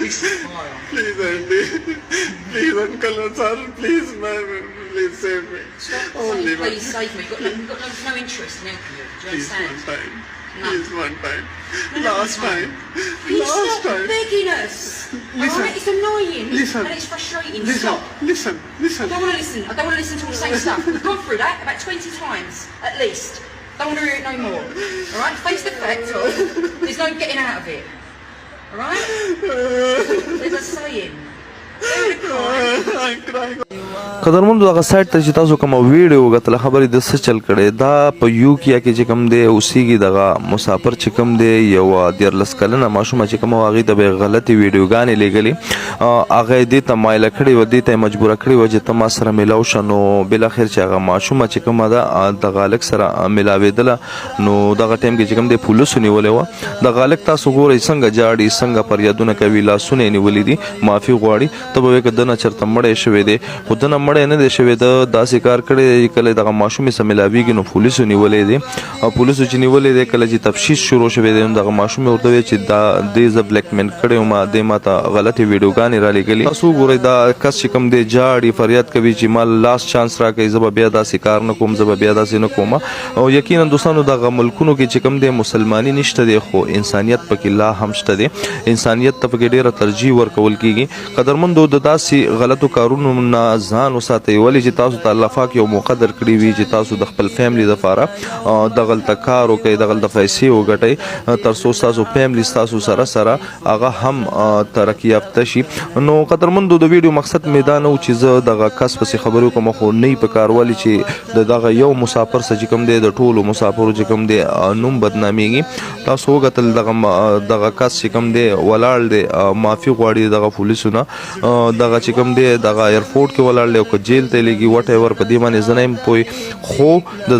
Please, Andy. Please, Uncle Sir. Please, man. Please save me. Only one. Please save me. We've got no interest in helping you. Do you Please, one understand? time. No. Please, one time. Last time. Please Last stop time. begging us. Listen. Alright, it's annoying. Listen. And it's frustrating. Listen. Stop. Listen. Listen. I don't want to listen. I don't want to listen to all the same stuff. We've gone through that about 20 times, at least. Don't want to hear it no more. Alright? Face the fact of there's no getting out of it. Alright? There's a saying. I'm crying. قدرمنو دغه سایت ته چې تاسو کوم ویډیو غتل خبرې د څه چل کړي دا په یو کې چې کوم دی اوسېږي دغه مسافر چې کوم دی یو 14 کلنه ماشومه چې کوم واغې د غلطي ویډیوګانې لګلې هغه دې ته مایل کړي و دې ته مجبور کړي و چې تم سره ملاو شنو بل اخر چې هغه ماشومه چې کوم دا دغه هلک سره ملاوېدله نو دغه ټیم کې چې کوم دی پولیسو نیولې و دغه هلک تاسو ګورئ څنګه جاړي څنګه فریادونه کوي لاسونه نیولې دي معافي غواړي ته به وکړه دنه چرته مړی شوی دی خو دنه مړی نه دی شوی د داسې کار کړی کله دغه ماشومې سره ملاویږي نو پولیسو نیولې دی او پولیسو چې نیولې دی کله چې تفتیش شروع شوی دی نو دغه ماشومې ورته ویل چې دا دې زه بلیکمیل کړی وم دې ماته غلطې ویډیوګانې رالېږلي تاسو وګورئ دا کس چې کوم دی جاړي فریاد کوي چې ما لاس چانس راکوي زه به بیا داسې کار نه کوم زه به بیا داسې نه کوم او یقینا دوستانو دغه ملکونو کې چې کوم دی مسلماني نشته دی خو انسانیت پکې لا هم شته دی انسانیت ته پکې ډېره ترجیح ورکول کېږي قدرمندو د داسې غلطو کارونو نه ځان وساتئ ولې چې تاسو ته الله پاک یو موقع درکړې وي چې تاسو د خپل فیملی دپاره دغلته کار وکړئ دغلته پیسې وګټئ تر څو ستاسو فیملی ستاسو سره هغه هم ترقي یافته شي نو قدرمندو د ویډیو مقصد مې دا نه و چې زه دغه کس پسې خبرې وکړم خو نه یې په کار ولې چې دغه یو مسافر څه چې کوم دی د ټولو مسافرو چې کوم دی نوم بدنامیږي تاسو وګتل دغه کس چې کوم دی ولاړ دی معافي غواړي دغه پولیسو نه دغه چې کوم دی دغه ایرپورټ کې ولاړ دی او که جیل ته لګي وټ ایور په دې باندې زه نه یم پوه خو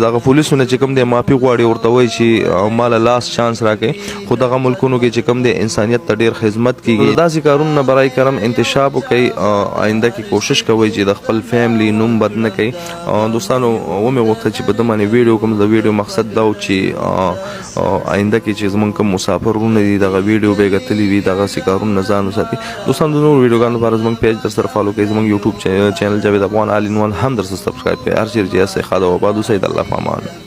دغه پولیسو نه چې کوم دی معافي غواړي ورته وایي چې ماله لاس چانس راکړئ خو دغه ملکونو کې چې کوم دی انسانیت ته ډېر خدمت کیږي داسې کارونو نه برای کرم انتشاب وکړئ آینده کې کوشش کوئ چې د خپل فیملی نوم بد نه کوئ دوستانو ومې غوښتل چې په ده باندې ویډیو کوم د ویډیو مقصد دا و چې آینده کې چې زمونږ کوم مسافرونه دي دغه ویډیو به یې ګتلي وي دغسې کارونه نه ځان وساتي دوستانو د نورو ویډیوګانو لپاره زموږ پیج در سره فالو کړئ زموږ یوټیوب چینل جاوید افغان آل ان ون هم در سره سبسکرایب کړئ هر چیرې چې یاستئ ښه ده او آباد اوسئ د الله په امان